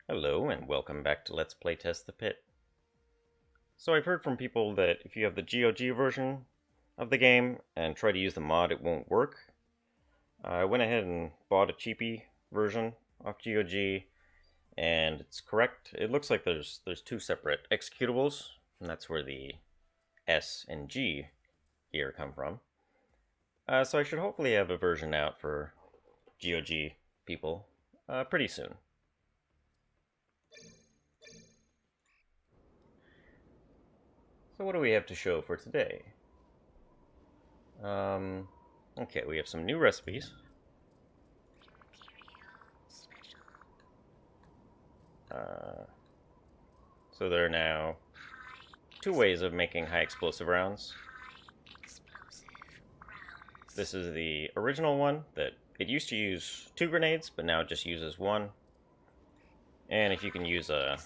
Hello and welcome back to Let's Play Test the Pit. So I've heard from people that if you have the GOG version of the game and try to use the mod, it won't work. I went ahead and bought a cheapy version off GOG, and it's correct. It looks like there's two separate executables, and that's where the S and G here come from. So I should hopefully have a version out for GOG people pretty soon. So what do we have to show for today? Okay, we have some new recipes. So there are now two ways of making high explosive rounds. This is the original one that it used to use 2 grenades, but now it just uses 1. And if you can use a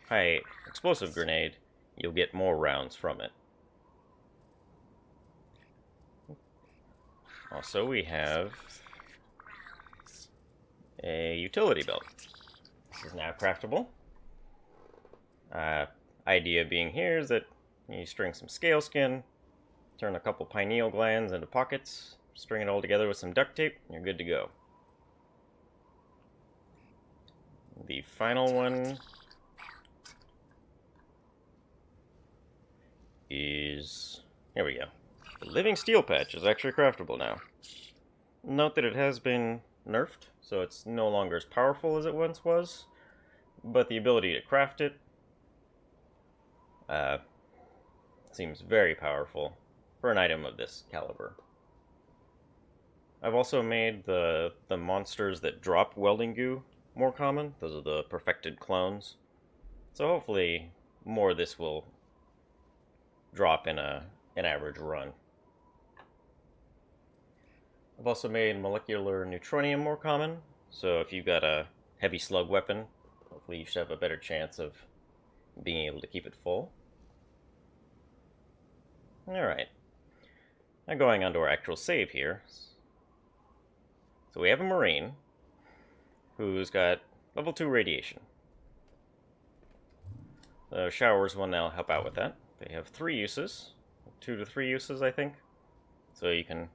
high explosive grenade, you'll get more rounds from it. Also, we have a utility belt. This is now craftable. Idea being here is that you string some scale skin, turn a couple pineal glands into pockets, string it all together with some duct tape, and you're good to go. The final one is... here we go. The living steel patch is actually craftable now. Note that it has been nerfed, so it's no longer as powerful as it once was, but the ability to craft it seems very powerful for an item of this caliber. I've also made the monsters that drop welding goo more common. Those are the perfected clones. So hopefully more of this will drop in an average run. I've also made molecular neutronium more common, so if you've got a heavy slug weapon, hopefully you should have a better chance of being able to keep it full. Alright, now going on to our actual save here. So we have a Marine who's got level 2 radiation. The showers will now help out with that. They have 3 uses, 2 to 3 uses I think, so you can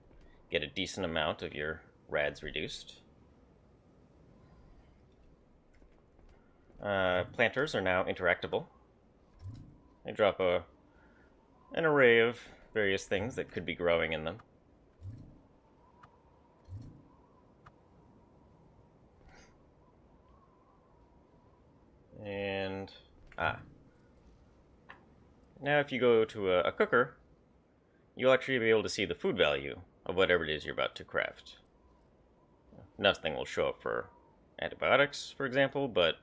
get a decent amount of your rads reduced. Planters are now interactable. They drop an array of various things that could be growing in them. And, now if you go to a cooker, you'll actually be able to see the food value of whatever it is you're about to craft. Nothing will show up for antibiotics, for example, but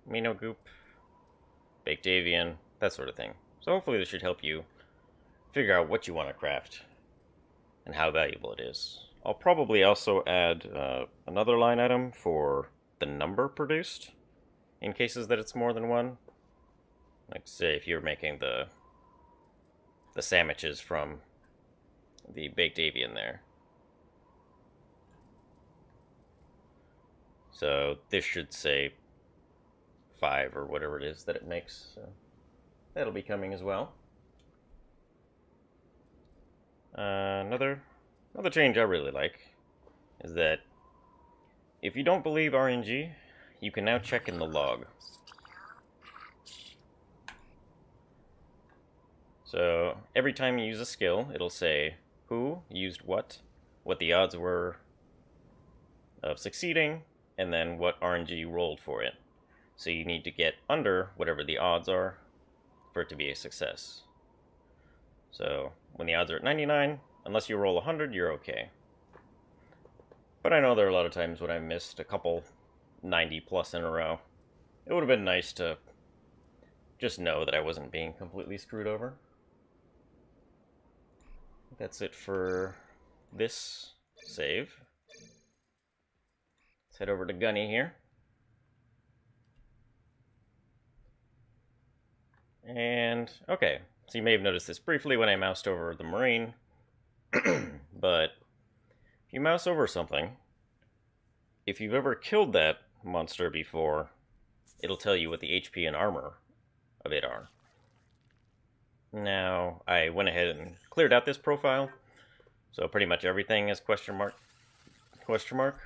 amino goop, baked avian, that sort of thing. So hopefully this should help you figure out what you want to craft and how valuable it is. I'll probably also add another line item for the number produced in cases that it's more than one. Like say if you're making the sandwiches from the baked avian there. So this should say 5 or whatever it is that it makes. So that'll be coming as well. Another change I really like is that if you don't believe RNG, you can now check in the log. So every time you use a skill, it'll say who used what the odds were of succeeding, and then what RNG you rolled for it. So you need to get under whatever the odds are for it to be a success. So when the odds are at 99, unless you roll 100, you're okay. But I know there are a lot of times when I missed a couple 90 plus in a row. It would have been nice to just know that I wasn't being completely screwed over. That's it for this save. Let's head over to Gunny here. And, okay, so you may have noticed this briefly when I moused over the Marine, but if you mouse over something, if you've ever killed that monster before, it'll tell you what the HP and armor of it are. Now, I went ahead and cleared out this profile, so pretty much everything is question mark, question mark.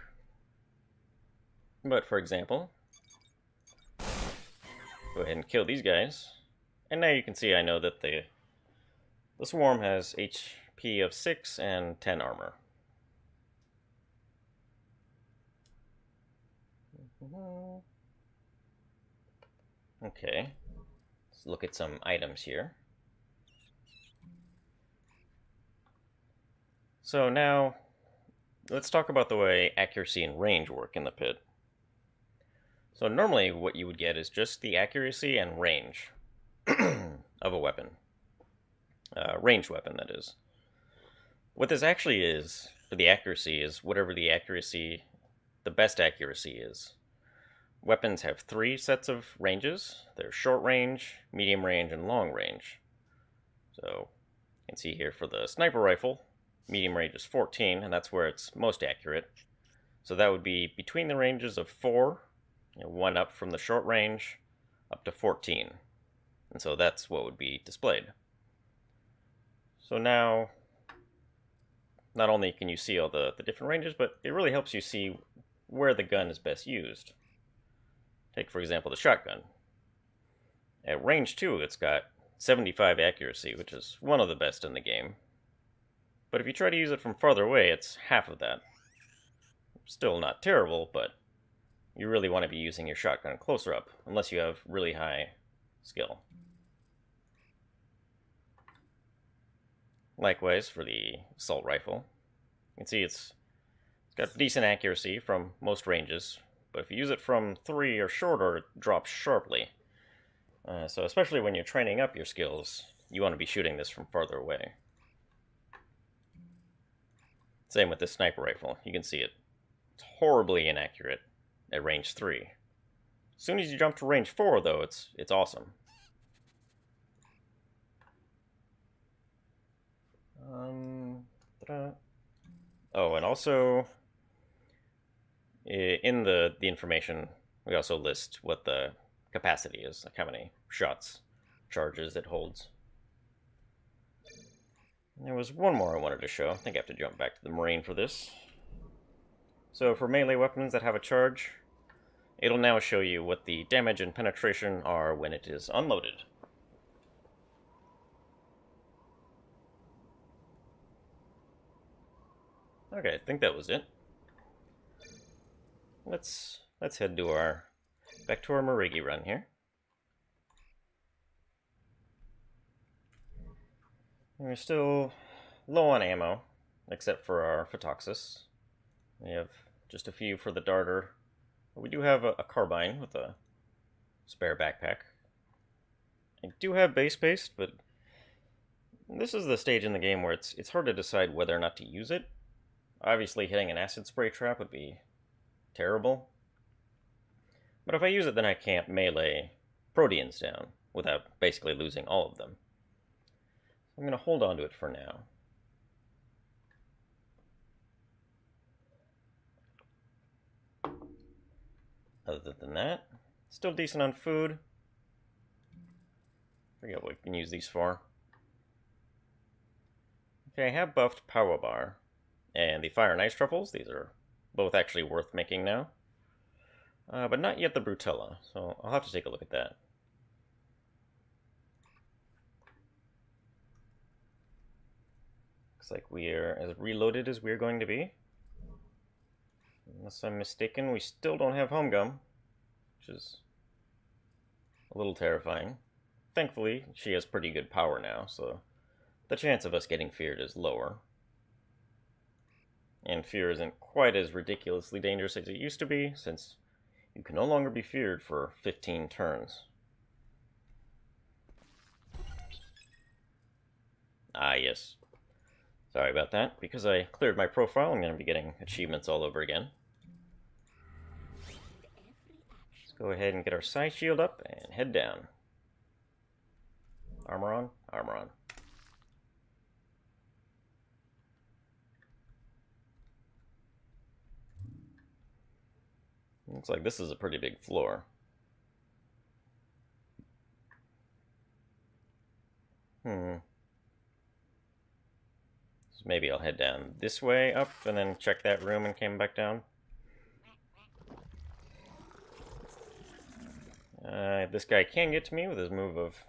But for example, go ahead and kill these guys, and now you can see I know that the swarm has HP of 6 and 10 armor. Okay, let's look at some items here. So now, let's talk about the way accuracy and range work in the pit. So normally what you would get is just the accuracy and range of a weapon. Ranged weapon, that is. What this actually is, for the accuracy, is whatever the best accuracy is. Weapons have 3 sets of ranges. They're short range, medium range, and long range. So, you can see here for the sniper rifle, medium range is 14, and that's where it's most accurate. So that would be between the ranges of 4, 1 up from the short range, up to 14. And so that's what would be displayed. So now, not only can you see all the different ranges, but it really helps you see where the gun is best used. Take, for example, the shotgun. At range 2, it's got 75 accuracy, which is one of the best in the game. But if you try to use it from farther away, it's half of that. Still not terrible, but you really want to be using your shotgun closer up, unless you have really high skill. Likewise for the assault rifle. You can see it's got decent accuracy from most ranges, but if you use it from 3 or shorter, it drops sharply. So especially when you're training up your skills, you want to be shooting this from farther away. Same with this sniper rifle. You can see it. It's horribly inaccurate at range 3. As soon as you jump to range 4, though, it's awesome. Oh, and also, in the information, we also list what the capacity is, like how many shots, charges it holds. There was one more I wanted to show. I think I have to jump back to the Marine for this. So for melee weapons that have a charge, it'll now show you what the damage and penetration are when it is unloaded. Okay, I think that was it. Let's head to back to our Marigi run here. We're still low on ammo, except for our Photoxis. We have just a few for the darter. But we do have a carbine with a spare backpack. I do have base paste, but this is the stage in the game where it's hard to decide whether or not to use it. Obviously, hitting an acid spray trap would be terrible. But if I use it, then I can't melee proteans down without basically losing all of them. I'm going to hold on to it for now. Other than that, still decent on food. Forget what we can use these for. Okay, I have buffed Power Bar and the Fire and Ice Truffles. These are both actually worth making now. But not yet the Brutella, so I'll have to take a look at that. Looks like we are as reloaded as we're going to be. Unless I'm mistaken, we still don't have Home Gum, which is a little terrifying. Thankfully, she has pretty good power now, so the chance of us getting feared is lower. And fear isn't quite as ridiculously dangerous as it used to be, since you can no longer be feared for 15 turns. Ah, yes. Sorry about that. Because I cleared my profile, I'm going to be getting achievements all over again. Let's go ahead and get our psi shield up and head down. Armor on, armor on. Looks like this is a pretty big floor. So maybe I'll head down this way up and then check that room and come back down. This guy can get to me with his move of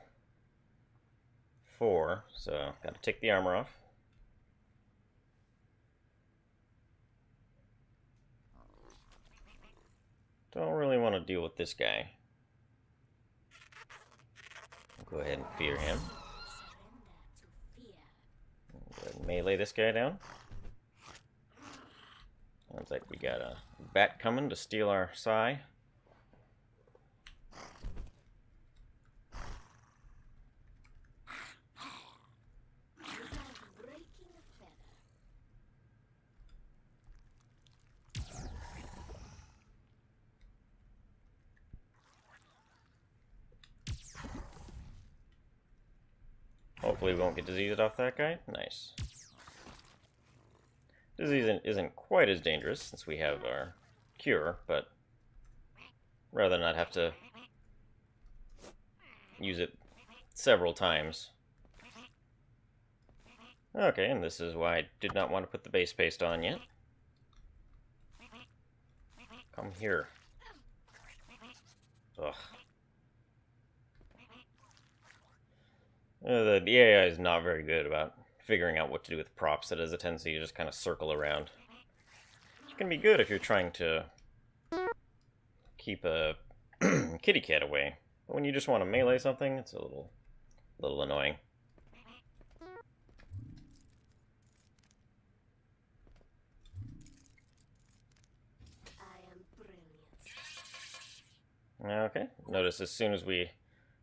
4, so gotta take the armor off. Don't really want to deal with this guy. I'll go ahead and fear him. Go ahead and melee this guy down. Sounds like we got a bat coming to steal our Psy. Hopefully we won't get diseased off that guy. Nice. Disease isn't quite as dangerous since we have our cure, but rather not have to use it several times. Okay, and this is why I did not want to put the base paste on yet. Come here. Ugh. The AI is not very good about figuring out what to do with props. It has a tendency to just kind of circle around. Which can be good if you're trying to keep a kitty cat away. But when you just want to melee something, it's a little annoying. Okay, notice as soon as we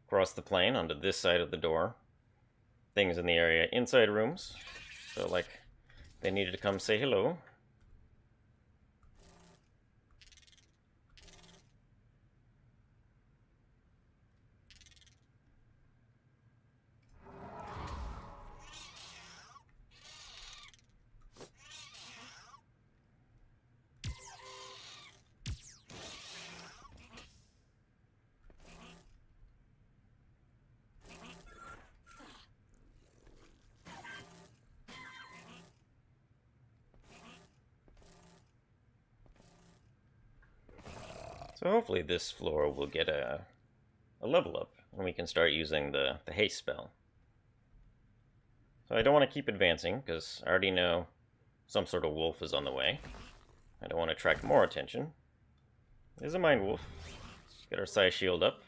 cross the plane onto this side of the door, things in the area inside rooms, so like they needed to come say hello. So hopefully this floor will get a level up, and we can start using the haste spell. So I don't want to keep advancing, because I already know some sort of wolf is on the way. I don't want to attract more attention. There's a mind wolf. Let's get our Psy shield up.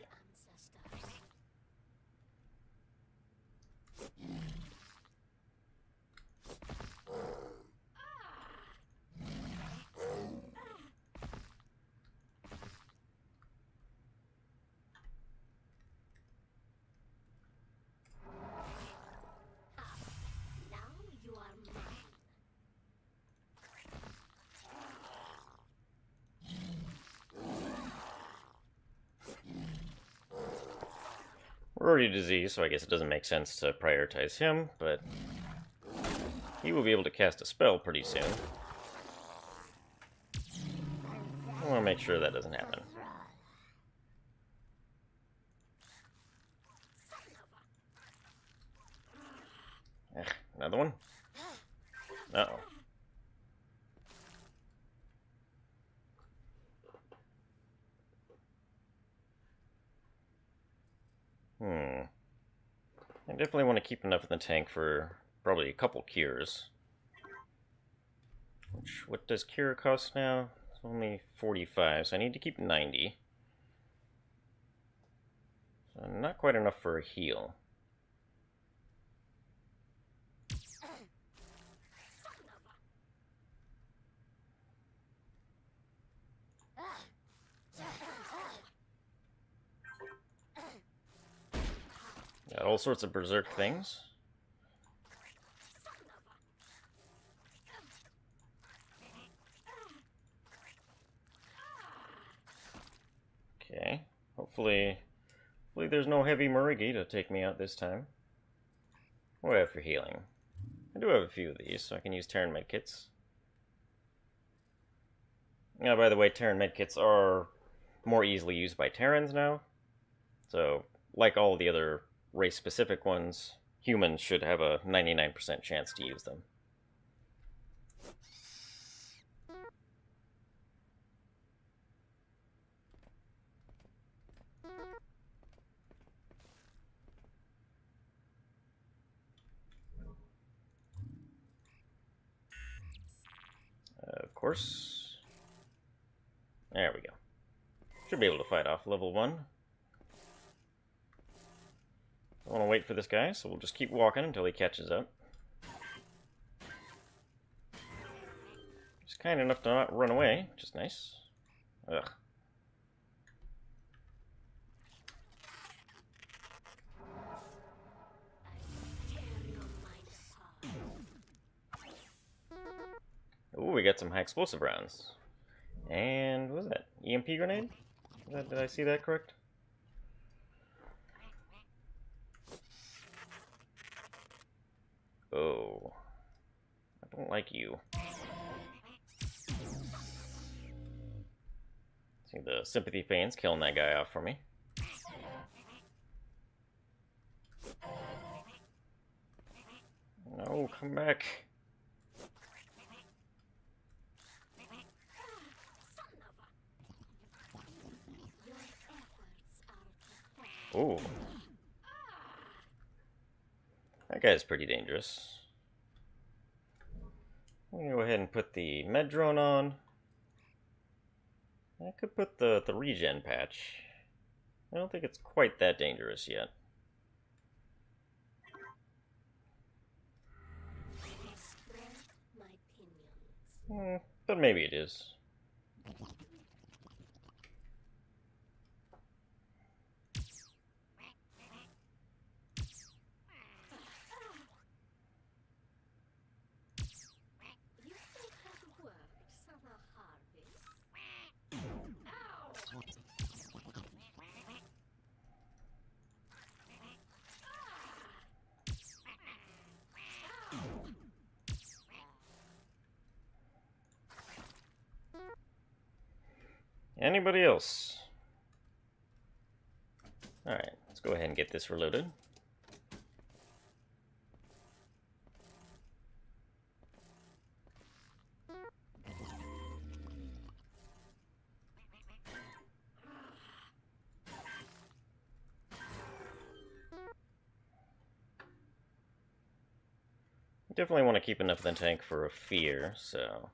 We're already diseased, so I guess it doesn't make sense to prioritize him, but he will be able to cast a spell pretty soon. I want to make sure that doesn't happen. Another one? Uh-oh. I definitely want to keep enough in the tank for probably a couple cures. What does cure cost now? It's only 45, so I need to keep 90. So not quite enough for a heal. Got all sorts of berserk things. Okay, hopefully there's no heavy Marigi to take me out this time. What do I have for healing? I do have a few of these, so I can use Terran medkits. Now, by the way, Terran medkits are more easily used by Terrans now. So, like all the other race-specific ones, humans should have a 99% chance to use them. Of course. There we go. Should be able to fight off level 1. I want to wait for this guy, so we'll just keep walking until he catches up. He's kind enough to not run away, which is nice. Ugh. Ooh, we got some high explosive rounds. And what was that? EMP grenade? Did I see that correct? Oh. I don't like you. See the sympathy fans killing that guy off for me. No, come back. Ooh. That guy's pretty dangerous. I'm gonna go ahead and put the med drone on. I could put the regen patch. I don't think it's quite that dangerous yet. But maybe it is. Anybody else? Alright, let's go ahead and get this reloaded. Definitely want to keep enough in the tank for a fear, so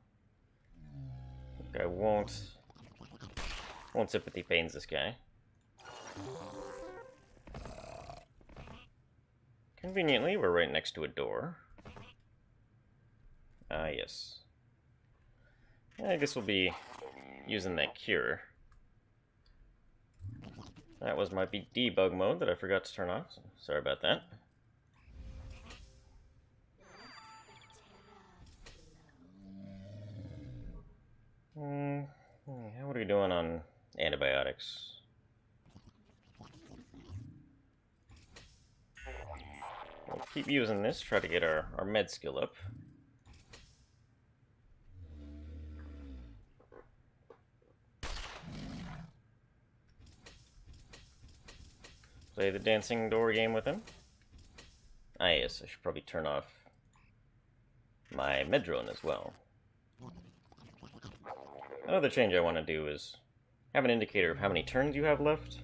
I won't sympathy pains this guy. Conveniently, we're right next to a door. Ah, yes. I guess we'll be using that cure. That was my debug mode that I forgot to turn off, so sorry about that. How are we doing on antibiotics? We'll keep using this, try to get our med skill up. Play the dancing door game with him. Ah yes, I should probably turn off my med drone as well. Another change I want to do is have an indicator of how many turns you have left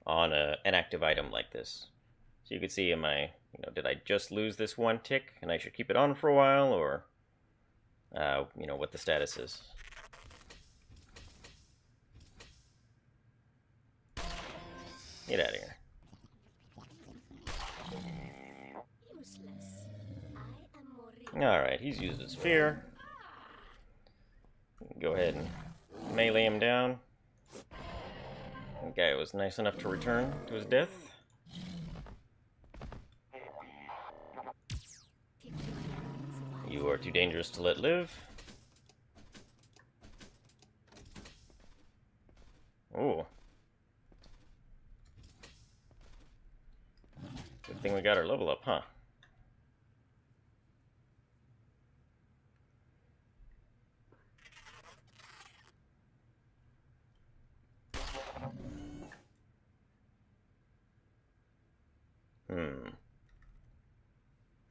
on an active item like this. So you can see, am I, did I just lose this one tick and I should keep it on for a while, or, what the status is. Get out of here. Alright, he's used his fear. Go ahead and melee him down. That guy was nice enough to return to his death. You are too dangerous to let live. Ooh. Good thing we got our level up, huh?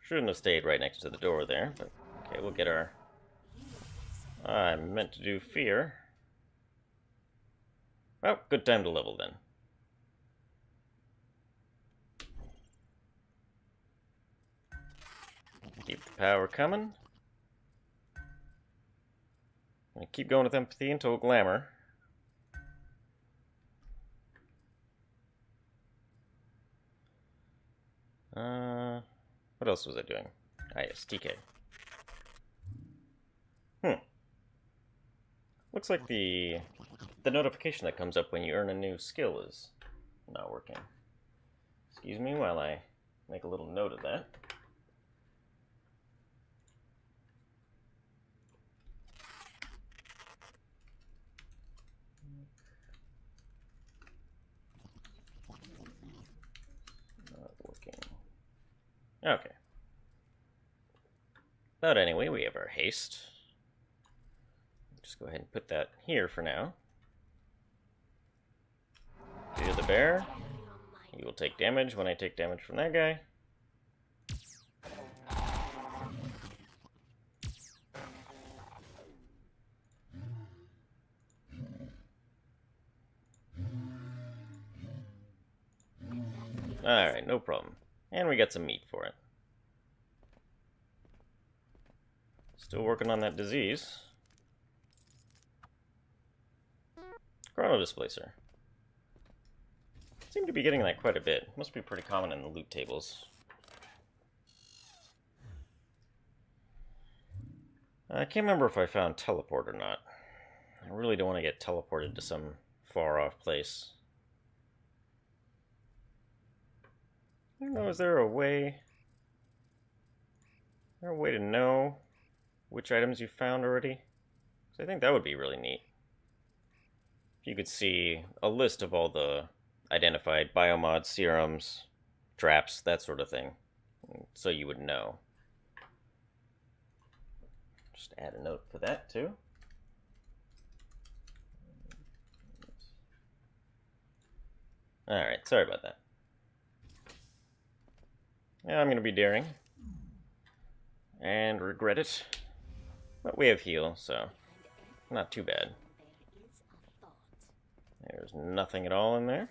Shouldn't have stayed right next to the door there, but okay, we'll get our... I meant to do fear. Well, good time to level then. Keep the power coming. And keep going with empathy until glamour. What else was I doing? Ah, yes, TK. Looks like the notification that comes up when you earn a new skill is not working. Excuse me while I make a little note of that. Not working. Okay. But anyway, we have our haste. Just go ahead and put that here for now. Do the bear. You will take damage when I take damage from that guy. Alright, no problem. And we got some meat for it. Still working on that disease. Chrono Displacer. Seem to be getting that quite a bit. Must be pretty common in the loot tables. I can't remember if I found teleport or not. I really don't want to get teleported to some far-off place. I don't know, is there a way... to know which items you found already? 'Cause I think that would be really neat. If you could see a list of all the identified biomods, serums, traps, that sort of thing. So you would know. Just add a note for that too. Alright, sorry about that. Yeah, I'm going to be daring. And regret it. But we have heal, so not too bad. There's nothing at all in there.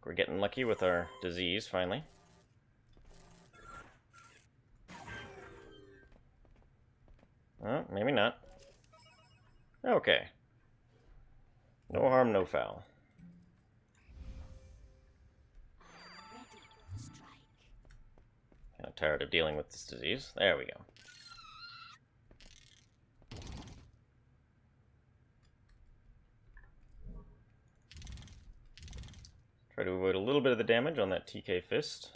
We're getting lucky with our disease, finally. Oh, maybe not. Okay. No harm, no foul. Kind of tired of dealing with this disease. There we go. Try to avoid a little bit of the damage on that TK fist.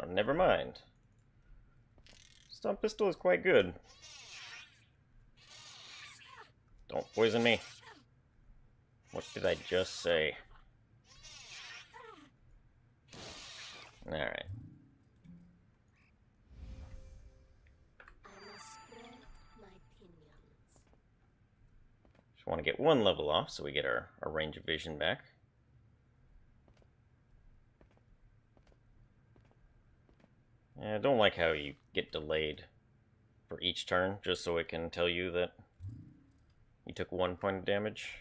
Never mind. Stomp pistol is quite good. Don't poison me. What did I just say? Alright. Just want to get one level off so we get our range of vision back. I don't like how you get delayed for each turn, just so it can tell you that you took 1 point of damage.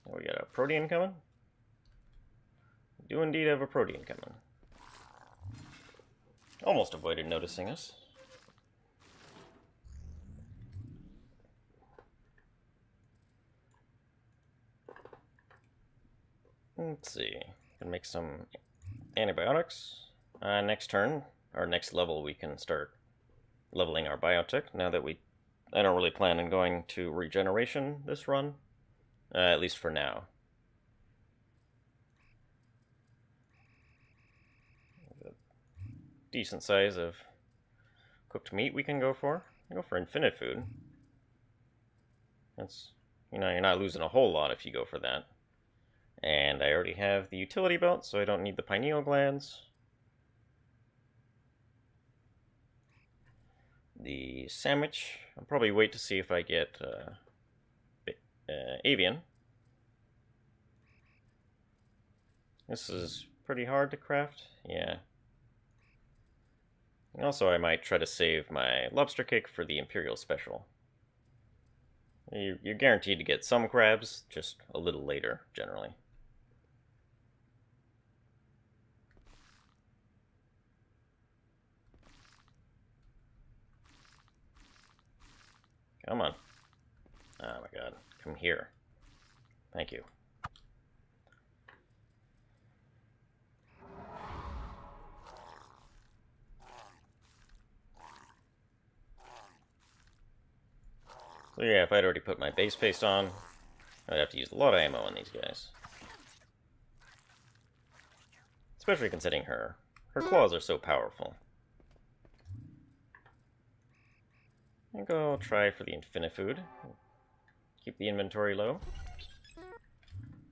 Oh, we got a protein coming? We do indeed have a protein coming. Almost avoided noticing us. Let's see. Can make some antibiotics. Next turn, or next level, we can start leveling our biotech. Now that I don't really plan on going to regeneration this run, at least for now. A decent size of cooked meat we can go for. Go for infinite food. That's, you're not losing a whole lot if you go for that. And I already have the utility belt, so I don't need the pineal glands. The sandwich, I'll probably wait to see if I get avian. This is pretty hard to craft. Yeah. Also, I might try to save my lobster cake for the Imperial Special. You're guaranteed to get some crabs, just a little later, generally. Come on. Oh my god. Come here. Thank you. So yeah, if I'd already put my base paste on, I'd have to use a lot of ammo on these guys. Especially considering her claws are so powerful. I think I'll try for the Infinifood. Keep the inventory low.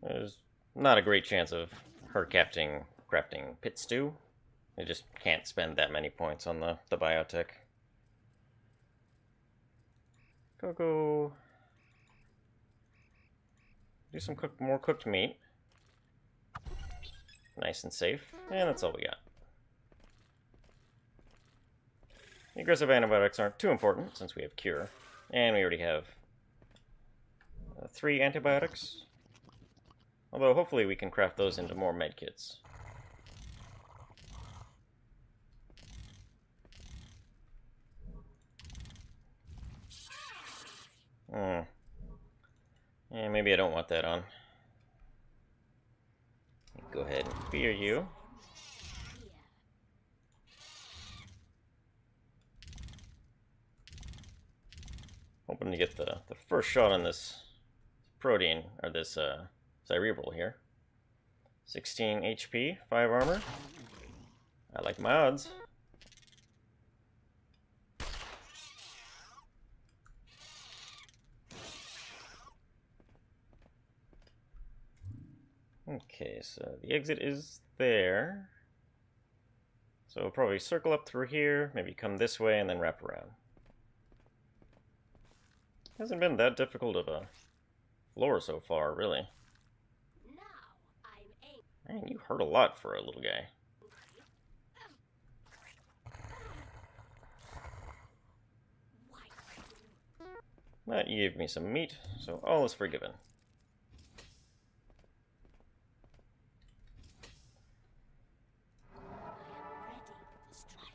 There's not a great chance of her crafting pit stew. I just can't spend that many points on the biotech. Go. Do some more cooked meat. Nice and safe. And that's all we got. The aggressive antibiotics aren't too important since we have cure. And we already have 3 antibiotics. Although hopefully we can craft those into more medkits. Yeah, maybe I don't want that on. Go ahead and fear you. Hoping to get the first shot on this protein, or this cerebral here. 16 HP, 5 armor. I like my odds. Okay, so the exit is there. So we'll probably circle up through here, maybe come this way, and then wrap around. Hasn't been that difficult of a floor so far, really. Man, you hurt a lot for a little guy. But you gave me some meat, so all is forgiven.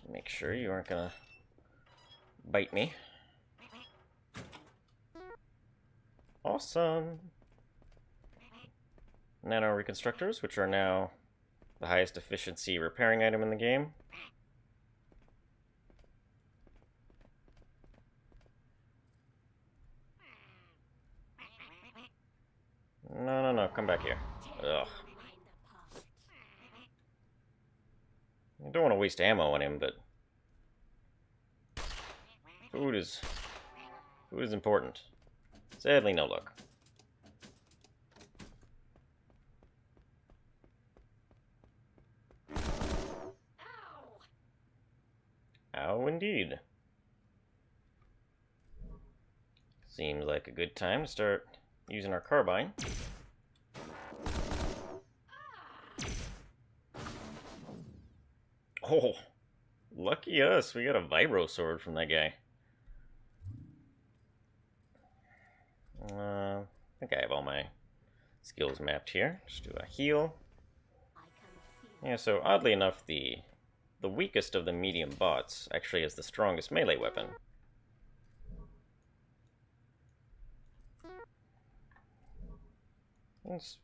Make sure you aren't gonna bite me. Awesome! Nano reconstructors, which are now the highest efficiency repairing item in the game. No, come back here. Ugh. I don't want to waste ammo on him, but food is important. Sadly, no luck. Ow, indeed. Seems like a good time to start using our carbine. Oh, lucky us. We got a vibro sword from that guy. I think I have all my skills mapped here. Just do a heal. Yeah, so oddly enough, the weakest of the medium bots actually has the strongest melee weapon. It's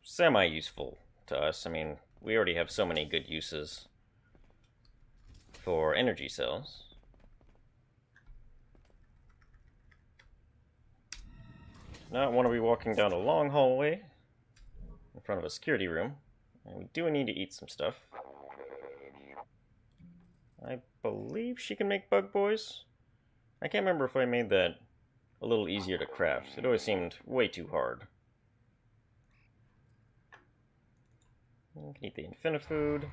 semi-useful to us. I mean, we already have so many good uses for energy cells. Now I want to be walking down a long hallway in front of a security room, and we do need to eat some stuff. I believe she can make bug boys. I can't remember if I made that a little easier to craft. It always seemed way too hard. You can eat the Infinifood.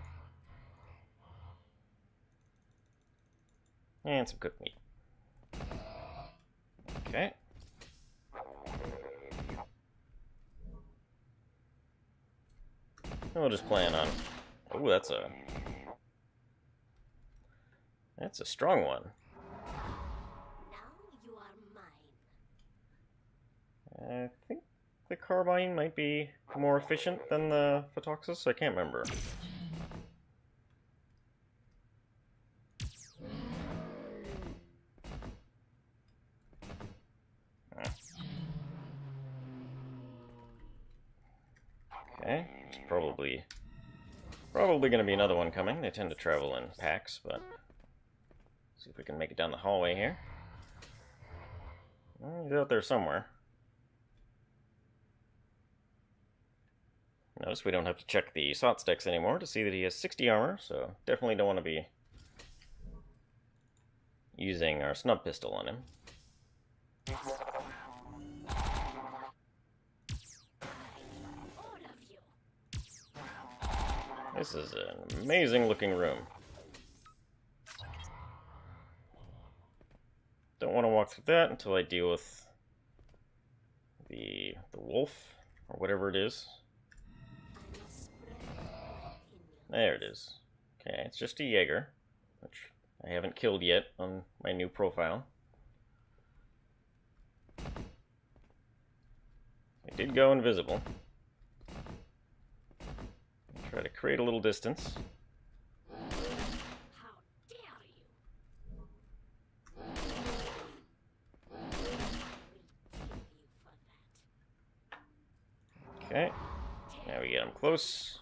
And some cooked meat. Okay. We'll just plan on... Oh, that's a strong one. Now you are mine. I think the carbine might be more efficient than the Photoxis. I can't remember. Okay, there's probably going to be another one coming. They tend to travel in packs, but see if we can make it down the hallway here. Well, he's out there somewhere. Notice we don't have to check the sotsdex anymore to see that he has 60 armor, so definitely don't want to be using our snub pistol on him. This is an amazing looking room. Don't want to walk through that until I deal with the wolf, or whatever it is. There it is. Okay, it's just a Jaeger, which I haven't killed yet on my new profile. I did go invisible. Try to create a little distance. How dare you? Okay, now we get him close.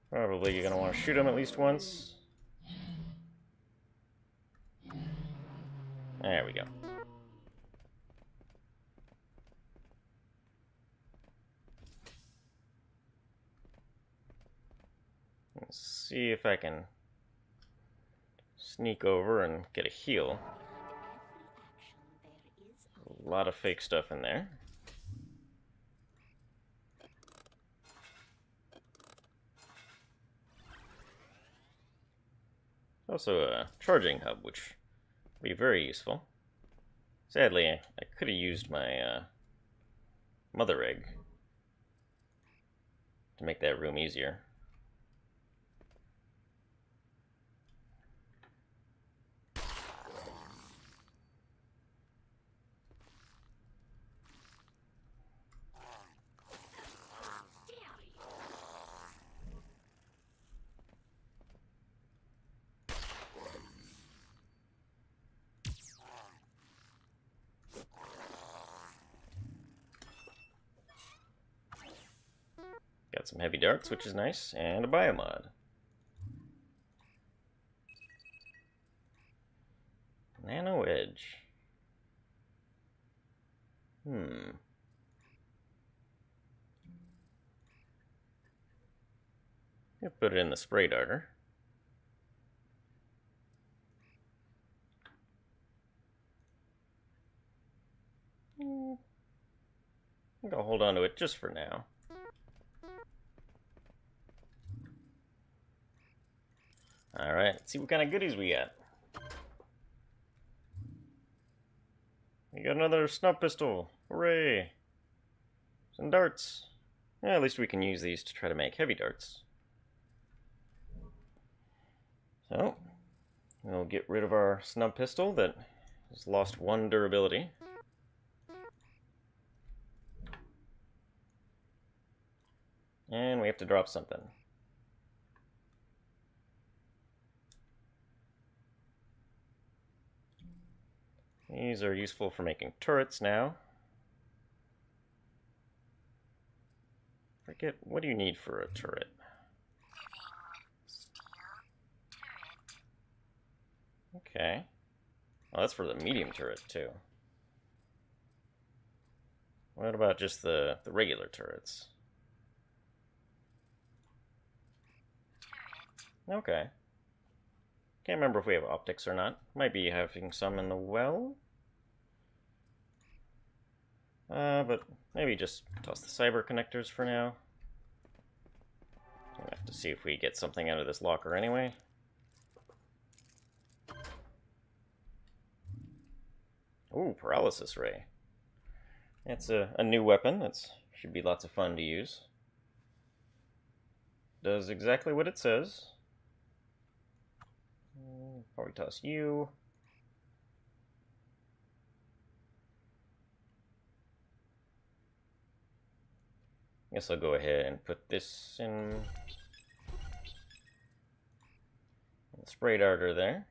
Probably you're gonna want to shoot him at least once. There we go. Let's see if I can sneak over and get a heal. A lot of fake stuff in there. Also a charging hub, which would be very useful. Sadly, I could have used my mother egg to make that room easier. Got some heavy darts, which is nice, and a biomod. Nano edge. I'll put it in the spray darter. I think I'll hold on to it just for now. Alright, let's see what kind of goodies we got. We got another snub pistol. Hooray! Some darts. Yeah, at least we can use these to try to make heavy darts. So, we'll get rid of our snub pistol that has lost 1 durability. And we have to drop something. These are useful for making turrets now. Forget, what do you need for a turret? Okay. Well, that's for the medium turret, too. What about just the regular turrets? Okay. Can't remember if we have optics or not. Might be having some in the well. But maybe just toss the cyber connectors for now. We'll have to see if we get something out of this locker anyway. Ooh, paralysis ray. It's a new weapon. It should be lots of fun to use. Does exactly what it says. Probably toss you. Guess I'll go ahead and put this in the spray darter there.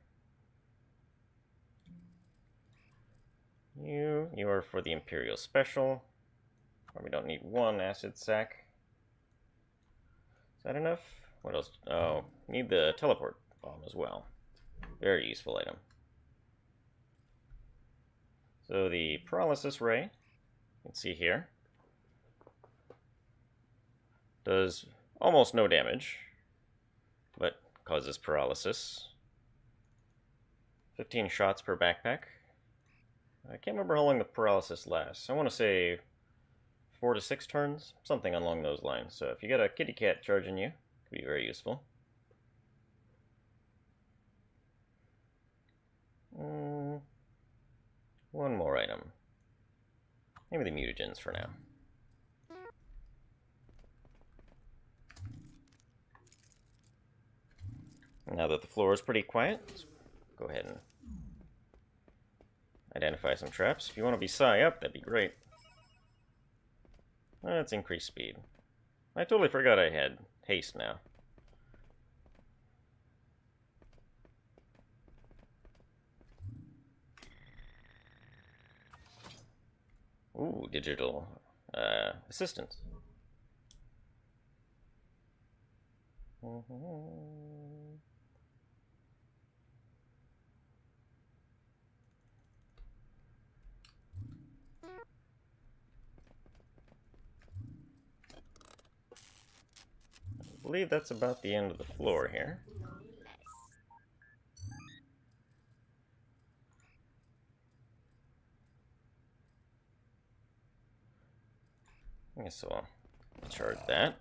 You are for the Imperial Special. We don't need one acid sac. Is that enough? What else? Oh, need the teleport bomb as well. Very useful item. So the paralysis ray, you can see here, does almost no damage, but causes paralysis. 15 shots per backpack. I can't remember how long the paralysis lasts. I want to say 4 to 6 turns, something along those lines. So if you got a kitty cat charging you, it could be very useful. One more item. Maybe the mutagens for now. Now that the floor is pretty quiet, let's go ahead and identify some traps. If you want to be psi up, that'd be great. Let's increase speed. I totally forgot I had haste now. Ooh, digital assistant. I believe that's about the end of the floor here. I guess I'll charge that.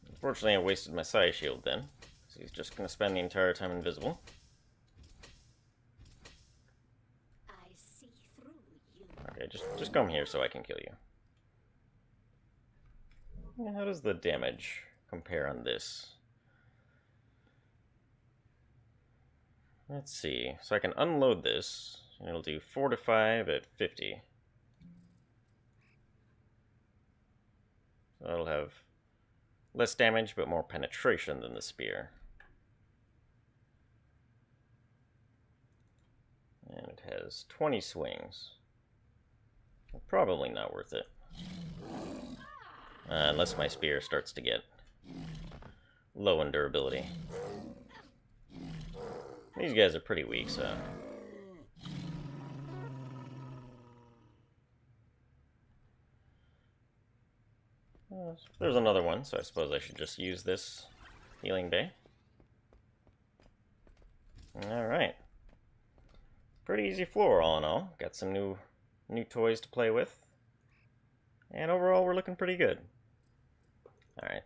Unfortunately, I wasted my psi shield then, so he's just going to spend the entire time invisible. I see through you. Okay, just come here so I can kill you. Yeah, how does the damage compare on this? Let's see. So I can unload this, and it'll do 4 to 5 at 50. So it'll have less damage, but more penetration than the spear. And it has 20 swings. Probably not worth it. Unless my spear starts to get low in durability. These guys are pretty weak, so... there's another one, so I suppose I should just use this healing bay. Alright. Pretty easy floor, all in all. Got some new toys to play with. And overall, we're looking pretty good. Alright.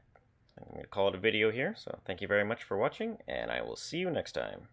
I'm going to call it a video here, so thank you very much for watching, and I will see you next time.